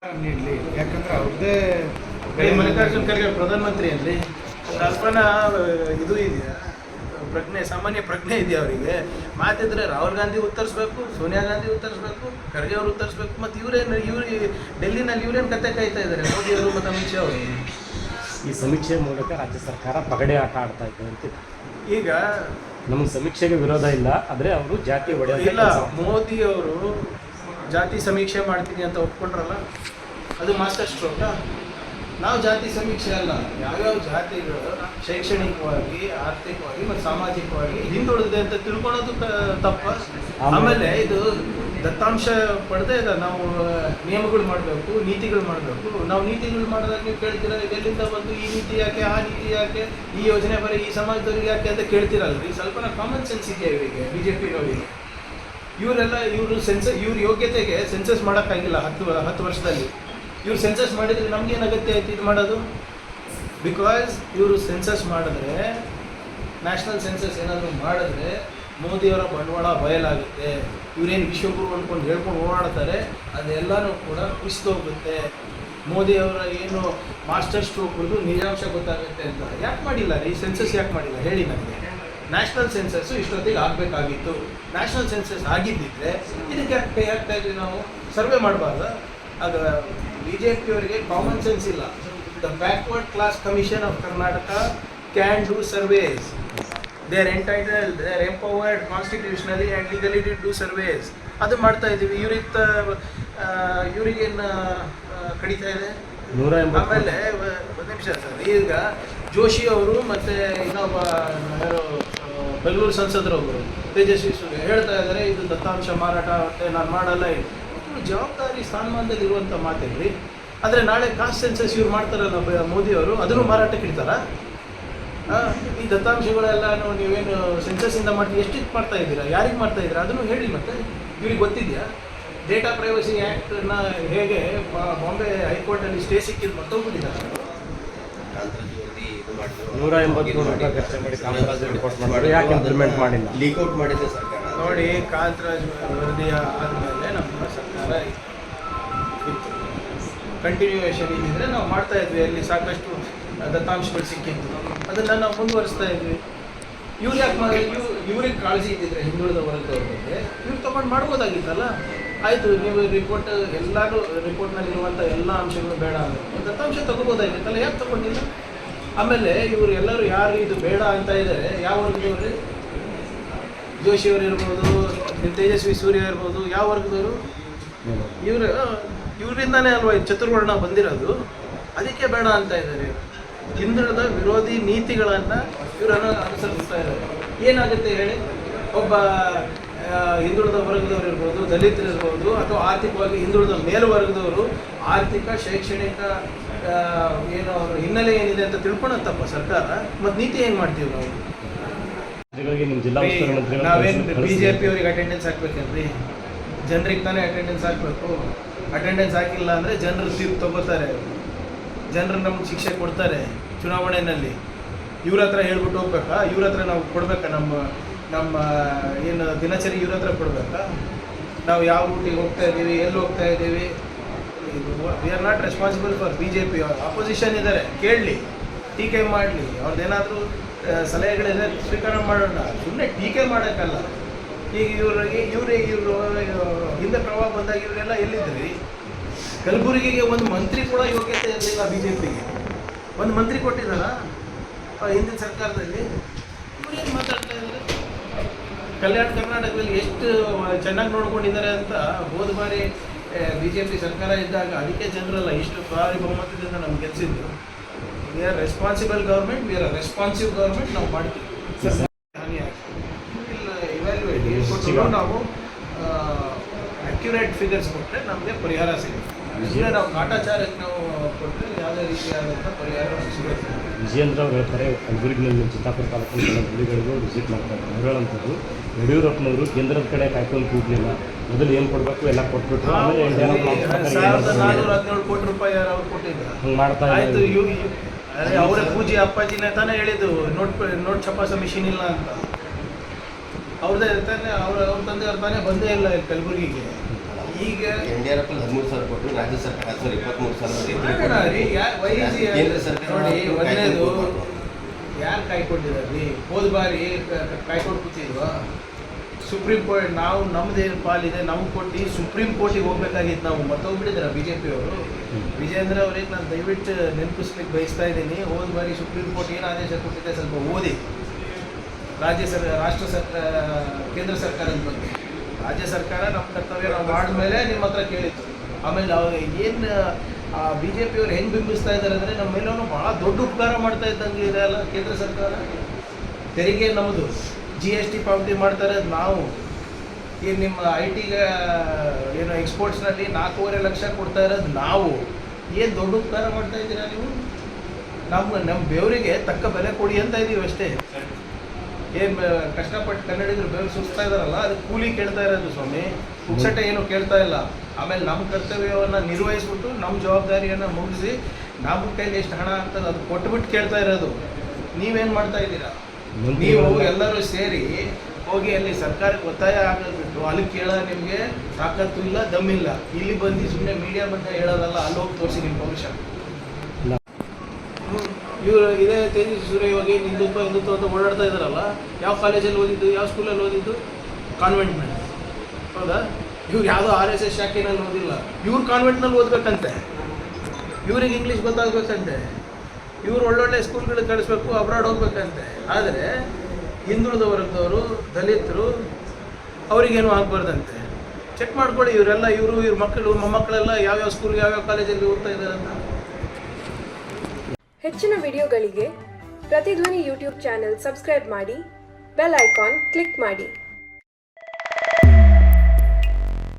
ನೀಡಲಿ, ಯಾಕಂದ್ರೆ ಅವ್ರದ್ದೇ ಮಲ್ಲಿಕಾರ್ಜುನ್ ಖರ್ಗೆ ಪ್ರಧಾನಮಂತ್ರಿ ಅಲ್ರಿ. ಸ್ವಲ್ಪನ ಇದು ಇದೆಯಾ, ಪ್ರಜ್ಞೆ, ಸಾಮಾನ್ಯ ಪ್ರಜ್ಞೆ ಇದೆಯಾ ಅವರಿಗೆ? ಮಾತಿದ್ರೆ ರಾಹುಲ್ ಗಾಂಧಿ ಉತ್ತರಿಸ್ಬೇಕು, ಸೋನಿಯಾ ಗಾಂಧಿ ಉತ್ತರಿಸ್ಬೇಕು, ಖರ್ಗೆ ಅವರು ಉತ್ತರಿಸ್ಬೇಕು. ಮತ್ತು ಇವ್ರು ಡೆಲ್ಲಿನಲ್ಲಿ ಇವರೇನು ಕತೆ ಕಾಯ್ತಾ ಇದ್ದಾರೆ, ಮೋದಿ ಅವರು ಮತ್ತು ಅಮಿತ್ ಶಾ ಅವರು. ಈ ಸಮೀಕ್ಷೆ ಮೂಲಕ ರಾಜ್ಯ ಸರ್ಕಾರ ಪಗಡೆ ಆಟ ಆಡ್ತಾ ಇದೆ ಅಂತ. ಈಗ ನಮಗೆ ಸಮೀಕ್ಷೆಗೆ ವಿರೋಧ ಇಲ್ಲ, ಆದರೆ ಅವರು ಜಾತಿ ಒಡೆಯ ಇಲ್ಲ. ಮೋದಿ ಅವರು ಜಾತಿ ಸಮೀಕ್ಷೆ ಮಾಡ್ತೀನಿ ಅಂತ ಒಪ್ಕೊಂಡ್ರಲ್ಲ, ಅದು ಮಾಸ್ಟರ್ ಸ್ಟ್ರೋಕ. ನಾವು ಜಾತಿ ಸಮೀಕ್ಷೆ ಅಲ್ಲ, ಯಾವ್ಯಾವ ಜಾತಿಗಳು ಶೈಕ್ಷಣಿಕವಾಗಿ, ಆರ್ಥಿಕವಾಗಿ ಮತ್ತು ಸಾಮಾಜಿಕವಾಗಿ ಹಿಂದುಳಿದಿದೆ ಅಂತ ತಿಳ್ಕೊಳ್ಳೋದು ತಪ್ಪ. ಆಮೇಲೆ ಇದು ದತ್ತಾಂಶ ಪಡೆದೇ ಇಲ್ಲ. ನಾವು ನಿಯಮಗಳು ಮಾಡಬೇಕು, ನೀತಿಗಳು ಮಾಡಬೇಕು. ನಾವು ನೀತಿಗಳು ಮಾಡಿದಾಗ ನೀವು ಕೇಳ್ತೀರ, ಎಲ್ಲಿಂದ ಬಂದು ಈ ನೀತಿ ಯಾಕೆ, ಆ ನೀತಿ ಯಾಕೆ, ಈ ಯೋಜನೆ ಬರೀ ಈ ಸಮಾಜದವ್ರಿಗೆ ಯಾಕೆ ಅಂತ ಕೇಳ್ತೀರಲ್ರಿ. ಸ್ವಲ್ಪ ಕಾಮನ್ ಸೆನ್ಸ್ ಇದೆಯಾ ಇವರಿಗೆ, ಬಿ ಜೆ ಪಿನವರಿಗೆ? ಇವ್ರ ಯೋಗ್ಯತೆಗೆ ಸೆನ್ಸಸ್ ಮಾಡೋಕ್ಕಾಗಿಲ್ಲ 10 ವರ್ಷದಲ್ಲಿ. ಇವ್ರು ಸೆನ್ಸಸ್ ಮಾಡಿದರೆ ನಮ್ಗೇನು ಅಗತ್ಯ ಆಯ್ತು ಇದು ಮಾಡೋದು? ಬಿಕಾಸ್ ಇವರು ಸೆನ್ಸಸ್ ಮಾಡಿದ್ರೆ, ನ್ಯಾಷನಲ್ ಸೆನ್ಸಸ್ ಏನಾದರೂ ಮಾಡಿದ್ರೆ ಮೋದಿಯವರ ಬಂಡವಾಳ ಬಯಲಾಗುತ್ತೆ. ಇವರೇನು ವಿಶ್ವಗುರು ಅಂದ್ಕೊಂಡು ಹೇಳ್ಕೊಂಡು ಓಡಾಡ್ತಾರೆ, ಅದೆಲ್ಲನೂ ಕೂಡ ಕುಸಿದೋಗುತ್ತೆ. ಮೋದಿಯವರ ಏನು ಮಾಸ್ಟರ್ ಸ್ಟ್ರೋಕ್ ಹೊಡೆದು ನಿಜಾಂಶ ಗೊತ್ತಾಗುತ್ತೆ ಅಂತ ಯಾಕೆ ಮಾಡಿಲ್ಲ ರೀ? ಸೆನ್ಸಸ್ ಯಾಕೆ ಮಾಡಿಲ್ಲ ಹೇಳಿ ನನಗೆ? ನ್ಯಾಷನಲ್ ಸೆನ್ಸಸ್ಸು ಇಷ್ಟೊತ್ತಿಗೆ ಆಗಬೇಕಾಗಿತ್ತು. ನ್ಯಾಷನಲ್ ಸೆನ್ಸಸ್ ಆಗಿದ್ದಿದ್ರೆ ಇದಕ್ಕೆ ಯಾಕೆ ಕೈ ಹಾಕ್ತಾ ಇದ್ವಿ ನಾವು? ಸರ್ವೆ ಮಾಡಬಾರ್ದು? ಆಗ ಬಿ ಜೆ ಪಿಯವರಿಗೆ ಕಾಮನ್ ಸೆನ್ಸ್ ಇಲ್ಲ. The backward class commission of Karnataka can do surveys. They are entitled, they are empowered constitutionally and legally to do surveys. ಅದು ಮಾಡ್ತಾ ಇದ್ದೀವಿ. ಇವ್ರಿಗೇನು ಕಡಿತಾ ಇದೆ? 180. ಆಮೇಲೆ ಒಂದು ನಿಮಿಷ ಸರ್, ಈಗ ಜೋಶಿ ಅವರು ಮತ್ತು ಇನ್ನೊಬ್ಬ ಯಾರು ಬೆಂಗಳೂರು ಸಂಸದರೊಬ್ಬರು ತೇಜಸ್ವಿ ಸೂರ್ಯ ಹೇಳ್ತಾ ಇದ್ದಾರೆ, ಇದು ದತ್ತಾಂಶ ಮಾರಾಟ ಮತ್ತೆ ನಾನು ಮಾಡಲ್ಲ. ಜವಾಬ್ದಾರಿ ಸ್ಥಾನಮಾನದಲ್ಲಿರುವಂಥ ಮಾತೇನ್ರಿ. ಆದರೆ ನಾಳೆ ಕಾಸ್ಟ್ ಸೆನ್ಸಸ್ ಇವ್ರು ಮಾಡ್ತಾರಲ್ಲ ಮೋದಿಯವರು, ಅದನ್ನು ಮಾರಾಟಕ್ಕೆ ಇಡ್ತಾರಾ? ಈ ದತ್ತಾಂಶಗಳೆಲ್ಲ ನೀವೇನು ಸೆನ್ಸಸ್ಸಿಂದ ಮಾಡ್ತೀವಿ, ಎಷ್ಟಿಗೆ ಮಾಡ್ತಾ ಇದ್ದೀರಾ, ಯಾರಿಗೆ ಮಾಡ್ತಾ ಇದ್ದೀರಾ ಅದನ್ನು ಹೇಳಿ. ಮತ್ತೆ ಇವ್ರಿಗೆ ಗೊತ್ತಿದೆಯಾ? ಡೇಟಾ ಪ್ರೈವಸಿ ಆ್ಯಕ್ಟನ್ನ ಹೇಗೆ ಬಾಂಬೆ ಹೈಕೋರ್ಟಲ್ಲಿ ಸ್ಟೇ ಸಿಕ್ಕಿದ್ದು ಮತ್ತೋಗ್ಬಿಟ್ಟಿದ್ದಾರೆ. 180 ರೂಪಾಯಿ ಖರ್ಚು ಮಾಡಿ ಕಾಮರಾಜ್ ರಿಪೋರ್ಟ್ ಮಾಡಿ ಯಾಕೆ ಇಂಪ್ಲಿಮೆಂಟ್ ಮಾಡಿಲ್ಲ? ಲೀಕ್ಔಟ್ ಮಾಡಿದೆ ಸರ್ಕಾರ. ನೋಡಿ, ಕಾಂತರಾಜ್ ವರದಿಯ ಆದಮೇಲೆ ನಮ್ಮ ಸರ್ಕಾರ ಇತ್ತು. ಕಂಟಿನ್ಯೂಯೇಷನ್ ಇದ್ದಿದ್ರೆ ನಾವು ಮಾಡ್ತಾ ಇದ್ವಿ. ಅಲ್ಲಿ ಸಾಕಷ್ಟು ದತ್ತಾಂಶಗಳು ಸಿಕ್ಕಿದ್ದು, ಅದನ್ನು ನಾವು ಮುಂದುವರಿಸ್ತಾ ಇದ್ವಿ. ಇವ್ರು ಯಾಕೆ ಇವ್ರಿಗೆ ಕಾಳಜಿ ಇದ್ದಿದ್ರೆ ಹಿಂದುಳಿದ ವರ್ಗದವ್ರ ಬಗ್ಗೆ ಇವ್ರು ತೊಗೊಂಡು ಮಾಡ್ಬೋದಾಗಿತ್ತಲ್ಲ. ಆಯಿತು, ನೀವು ರಿಪೋರ್ಟ್ ಎಲ್ಲರೂ ರಿಪೋರ್ಟ್ನಲ್ಲಿರುವಂಥ ಎಲ್ಲ ಅಂಶಗಳು ಬೇಡ ಅಂದರೆ ದತ್ತಾಂಶ ತೊಗೋಬೋದಾಗಿತ್ತಲ್ಲ, ಯಾಕೆ ತೊಗೊಂಡಿಲ್ಲ? ಆಮೇಲೆ ಇವರು ಎಲ್ಲರೂ ಯಾರು ಇದು ಬೇಡ ಅಂತ ಇದ್ದಾರೆ, ಯಾವ ವರ್ಗದವ್ರು? ಜೋಶಿಯವರು ಇರ್ಬೋದು, ತೇಜಸ್ವಿ ಸೂರ್ಯ ಇರ್ಬೋದು, ಯಾವ ವರ್ಗದವರು? ಇವರಿಂದಾನೇ ಅಲ್ವಾ ಚತುರ್ವರ್ಣ ಬಂದಿರೋದು. ಅದಕ್ಕೆ ಬೇಡ ಅಂತ ಇದ್ದಾರೆ. ಹಿಂದುಳಿದ ವಿರೋಧಿ ನೀತಿಗಳನ್ನು ಇವರನ್ನು ಅನುಸರಿಸ್ತಾ ಇದ್ದಾರೆ. ಏನಾಗುತ್ತೆ ಹೇಳಿ? ಒಬ್ಬ ಹಿಂದುಳಿದ ವರ್ಗದವರು ಇರ್ಬೋದು, ದಲಿತರು ಇರ್ಬೋದು, ಅಥವಾ ಆರ್ಥಿಕವಾಗಿ ಹಿಂದುಳಿದ ಮೇಲ್ವರ್ಗದವರು ಆರ್ಥಿಕ, ಶೈಕ್ಷಣಿಕ ಏನು ಅವ್ರ ಹಿನ್ನೆಲೆ ಏನಿದೆ ಅಂತ ತಿಳ್ಕೊಳತ್ತಪ್ಪ ಸರ್ಕಾರ. ಮತ್ತು ನೀತಿ ಏನು ಮಾಡ್ತೀವಿ ನಾವು? ನಾವೇನು ಬಿ ಜೆ ಪಿಯವ್ರಿಗೆ ಅಟೆಂಡೆನ್ಸ್ ಹಾಕ್ಬೇಕಲ್ರಿ? ಜನರಿಗೆ ತಾನೇ ಅಟೆಂಡೆನ್ಸ್ ಹಾಕಬೇಕು. ಅಟೆಂಡೆನ್ಸ್ ಹಾಕಿಲ್ಲ ಅಂದರೆ ಜನರು ತೀರ್ಪು ತಗೋತಾರೆ, ಜನರು ನಮ್ಗೆ ಶಿಕ್ಷೆ ಕೊಡ್ತಾರೆ ಚುನಾವಣೆಯಲ್ಲಿ. ಇವ್ರ ಹತ್ರ ಹೇಳ್ಬಿಟ್ಟು ಹೋಗ್ಬೇಕಾ? ಇವ್ರ ಹತ್ರ ನಾವು ಕೊಡ್ಬೇಕಾ? ನಮ್ಮ ಏನು ದಿನಚರಿ ಇವ್ರ ಹತ್ರ ಕೊಡ್ಬೇಕಾ? ನಾವು ಯಾವ ರೂಟಿಗೆ ಹೋಗ್ತಾ ಇದ್ದೀವಿ, ಎಲ್ಲಿ ಹೋಗ್ತಾ ಇದ್ದೀವಿ? We are not responsible for B J P. Opposition ಇದ್ದಾರೆ, ಕೇಳಲಿ, ಟೀಕೆ ಮಾಡಲಿ. ಅವ್ರದ್ದೇನಾದರೂ ಸಲಹೆಗಳಿದೆ ಸ್ವೀಕಾರ ಮಾಡೋಣ, ಸುಮ್ಮನೆ ಟೀಕೆ ಮಾಡೋಕ್ಕಲ್ಲ. ಈಗ ಇವರು ಹಿಂದೆ ಪ್ರವಾಹ ಬಂದಾಗ ಇವರೆಲ್ಲ ಎಲ್ಲಿದ್ರಿ? ಕಲಬುರಗಿಗೆ ಒಂದು ಮಂತ್ರಿ ಕೂಡ ಯೋಗ್ಯತೆ ಇರಲಿಲ್ಲ ಬಿ ಜೆ ಪಿಗೆ. ಒಂದು ಮಂತ್ರಿ ಕೊಟ್ಟಿದ್ದಾರಾ ಹಿಂದಿನ ಸರ್ಕಾರದಲ್ಲಿ? ಇವರೇನು ಮಾತಾಡ್ತಾ ಇದ್ದಾರೆ? ಕಲ್ಯಾಣ ಕರ್ನಾಟಕದಲ್ಲಿ ಎಷ್ಟು ಚೆನ್ನಾಗಿ ನೋಡ್ಕೊಂಡಿದ್ದಾರೆ ಅಂತ ಹೋದ ಬಾರಿ ಬಿ ಜೆ ಪಿ ಸರ್ಕಾರ ಇದ್ದಾಗ ಅದಕ್ಕೆ ಜನರಲ್ಲ ಇಷ್ಟು ಭಾರಿ ಬಹುಮತದಿಂದ ನಮ್ಗೆ ಗೆಲ್ಲಿಸಿದ್ದು. We are responsible government, we are responsive government. ನಾವು ಮಾಡ್ತೀವಿ. ಹಾನಿ ಇಲ್ಲ, ಇವ್ಯಾಲ್ಯೂಯೇಟ್ ಕೊಟ್ಟು ನಾವು ಅಕ್ಯುರೇಟ್ ಫಿಗರ್ಸ್ ಕೊಟ್ಟರೆ ನಮಗೆ ಪರಿಹಾರ ಸಿಗುತ್ತೆ. ಅಂದರೆ ನಾವು ಕಾಟಾಚಾರಕ್ಕೆ ನಾವು ಕೊಟ್ಟರೆ ಯಾವುದೇ ರೀತಿಯಾದಂಥ ಪರಿಹಾರ ಸಿಗುತ್ತೆ. ವಿಜಯೇಂದ್ರ ಅವರು ಹೇಳ್ತಾರೆ, ಕಲಬುರಗಿನಲ್ಲಿ ಚಿತ್ತಾಪುರ ತಾಲೂಕಿನ ಹಳ್ಳಿಗಳಿಗೂ ವಿಸಿಟ್ ಮಾಡ್ತಾರೆ. ಅವ್ರು ಹೇಳೋಂಥದ್ದು, ಯಡಿಯೂರಪ್ಪನವರು ಕೇಂದ್ರದ ಕಡೆ ಕಾಯ್ಕೊಂಡು ಕೂಡಲಿಲ್ಲ, ಮೊದಲು ಏನು ಕೊಡಬೇಕು ಎಲ್ಲ ಕೊಟ್ಬಿಟ್ಟು ಆಮೇಲೆ 1417 ಕೋಟಿ ರೂಪಾಯಿ ಅವ್ರು ಕೊಟ್ಟಿದ್ದಾರೆ. ಹಂಗೆ ಮಾಡ್ತಾ ಆಯಿತು, ಅವರೇ ಪೂಜೆ ಅಪ್ಪಾಜಿನೇ ತಾನೇ ಹೇಳಿದ್ದು ನೋಟ್ ಛಪಾಸ ಮಿಷಿನ್ ಇಲ್ಲ ಅಂತ. ಅವ್ರದ್ದೇ ತಾನೇ ಅವ್ರ ತಂದೆಯವ್ರು ತಾನೇ ಬಂದೇ ಇಲ್ಲ ಕಲಬುರಗಿಗೆ. ಈಗ ಯಡಿಯೂರಪ್ಪ 13,000 ಕೊಟ್ಟರು, ರಾಜ್ಯ ಸರ್ಕಾರ 23,000 ಮಾಡೋಣ ರೀ, ಕೇಂದ್ರ ಸರ್ಕಾರ ನೋಡಿ, ಒಂದನೇದು ಯಾರು ಕಾಯ್ಕೊಂಡಿದ್ದಾರೆ? ಹೋದ ಬಾರಿ ಕಾಯ್ಕೊಂಡು ಕೂತಿದ್ವಾ? ಸುಪ್ರೀಂ ಕೋರ್ಟ್ ನಾವು ನಮ್ದೇನು ಪಾಲಿದೆ ನಮ್ಗೆ ಕೊಟ್ಟು ಸುಪ್ರೀಂ ಕೋರ್ಟಿಗೆ ಹೋಗ್ಬೇಕಾಗಿತ್ತು. ನಾವು ಮತ್ತೋಗ್ಬಿಟ್ಟಿದ್ದಾರೆ BJP ಅವರು. ವಿಜೇಂದ್ರ ಅವ್ರಿಗೆ ನಾನು ದಯವಿಟ್ಟು ನೆನಪಿಸ್ಲಿಕ್ಕೆ ಬಯಸ್ತಾ ಇದ್ದೀನಿ. ಹೋದ ಬಾರಿ ಸುಪ್ರೀಂ ಕೋರ್ಟ್ ಏನು ಆದೇಶ ಕೊಟ್ಟಿದೆ ಸ್ವಲ್ಪ ಓದಿ. ಕೇಂದ್ರ ಸರ್ಕಾರದ ಬಗ್ಗೆ ರಾಜ್ಯ ಸರ್ಕಾರ ನಮ್ಮ ಕರ್ತವ್ಯ ನಾವು ಮಾಡಿದ್ಮೇಲೆ ನಿಮ್ಮ ಹತ್ರ ಕೇಳಿತ್ತು. ಆಮೇಲೆ ಅವಾಗ ಏನು BJP ಅವ್ರು ಹೆಂಗೆ ಬಿಂಬಿಸ್ತಾ ಇದ್ದಾರೆ ಅಂದರೆ ನಮ್ಮ ಮೇಲೂ ಭಾಳ ದೊಡ್ಡ ಉಪಕಾರ ಮಾಡ್ತಾ ಇದ್ದಂಗೆ ಇದೆ ಅಲ್ಲ ಕೇಂದ್ರ ಸರ್ಕಾರ. ತೆರಿಗೆ ನಮ್ಮದು, GST ಪಾವತಿ ಮಾಡ್ತಾ ಇರೋದು ನಾವು. ಏನು ನಿಮ್ಮ IT ಏನು ಎಕ್ಸ್ಪೋರ್ಟ್ಸ್ನಲ್ಲಿ 4.5 ಲಕ್ಷ ಕೊಡ್ತಾ ಇರೋದು ನಾವು. ಏನು ದೊಡ್ಡ ಉಪಕಾರ ಮಾಡ್ತಾ ಇದ್ದೀರಾ ನೀವು? ನಮ್ಮ ಬೆವರಿಗೆ ತಕ್ಕ ಬೆಲೆ ಕೊಡಿ ಅಂತ ಇದ್ದೀವಿ ಅಷ್ಟೇ. ಏನು ಕಷ್ಟಪಟ್ಟು ಕನ್ನಡಿಗರು ಬೆವರು ಸುಸ್ತಾ ಇದ್ದಾರಲ್ಲ, ಅದು ಕೂಲಿ ಕೇಳ್ತಾ ಇರೋದು ಸ್ವಾಮಿ, ಪುಕ್ಸಟ್ಟೆ ಏನು ಕೇಳ್ತಾ ಇಲ್ಲ. ಆಮೇಲೆ ನಮ್ಮ ಕರ್ತವ್ಯವನ್ನು ನಿರ್ವಹಿಸ್ಬಿಟ್ಟು ನಮ್ಮ ಜವಾಬ್ದಾರಿಯನ್ನು ಮುಗಿಸಿ ನಮ್ಮ ಕೈಲಿ ಎಷ್ಟು ಹಣ ಆಗ್ತದೆ ಅದು ಕೊಟ್ಬಿಟ್ಟು ಕೇಳ್ತಾ ಇರೋದು. ನೀವೇನು ಮಾಡ್ತಾ ಇದ್ದೀರಾ? ನೀವು ಎಲ್ಲರೂ ಸೇರಿ ಹೋಗಿ ಅಲ್ಲಿ ಸರ್ಕಾರಕ್ಕೆ ಒತ್ತಾಯ ಹಾಕಿಬಿಟ್ಟು ಅಲ್ಲಿ ಕೇಳೋ ನಿಮಗೆ ತಾಕತ್ತು ಇಲ್ಲ, ದಮ್ಮಿಲ್ಲ. ಇಲ್ಲಿ ಬಂದು ಸುಮ್ಮನೆ ಮೀಡಿಯಾ ಬಂದು ಹೇಳೋದಲ್ಲ, ಅಲ್ಲಿ ಹೋಗಿ ತೋರಿಸಿ ನಿಮ್ಮ ಪೌರುಷ. ಇವರು ಇದೇ ತೇಜಸ್ವಿ ಸೂರ್ಯ ಇವಾಗ ಹಿಂದುತ್ವ ಅಂತ ಓಡಾಡ್ತಾ ಇದ್ದಾರಲ್ಲ, ಯಾವ ಕಾಲೇಜಲ್ಲಿ ಓದಿದ್ದು, ಯಾವ ಸ್ಕೂಲಲ್ಲಿ ಓದಿದ್ದು? ಕಾನ್ವೆಂಟ್ನಲ್ಲಿ. ಹೌದಾ? ಇವ್ರು ಯಾವುದೋ RSS ಶಾಖೆನಲ್ಲಿ ಓದಿಲ್ಲ, ಇವ್ರು ಕಾನ್ವೆಂಟ್ನಲ್ಲಿ ಓದಬೇಕಂತೆ, ಇವ್ರಿಗೆ ಇಂಗ್ಲೀಷ್ ಗೊತ್ತಾಗಬೇಕಂತೆ, ಇವ್ರು ಒಳ್ಳೊಳ್ಳೆ ಸ್ಕೂಲ್ಗಳಿಗೆ ಕಳಿಸ್ಬೇಕು, ಅಬ್ರಾಡ್ ಹೋಗ್ಬೇಕಂತೆ. ಆದರೆ ಹಿಂದುಳಿದ ವರ್ಗದವರು, ದಲಿತರು ಅವರಿಗೇನು ಆಗಬಾರ್ದಂತೆ. ಚೆಕ್ ಮಾಡ್ಕೊಳ್ಳಿ, ಇವ್ರ ಮಕ್ಕಳು ಮೊಮ್ಮಕ್ಕಳೆಲ್ಲ ಯಾವ್ಯಾವ ಸ್ಕೂಲ್ಗೆ ಯಾವ್ಯಾವ ಕಾಲೇಜಲ್ಲಿ ಓದ್ತಾ ಇದ್ದಾರೆ ಅಂತ. ಹೆಚ್ಚಿನ ವಿಡಿಯೋಗಳಿಗೆ ಪ್ರತಿಧ್ವನಿ ಯೂಟ್ಯೂಬ್ ಚಾನೆಲ್ ಸಬ್ಸ್ಕ್ರೈಬ್ ಮಾಡಿ, ಬೆಲ್ ಐಕಾನ್ ಕ್ಲಿಕ್ ಮಾಡಿ.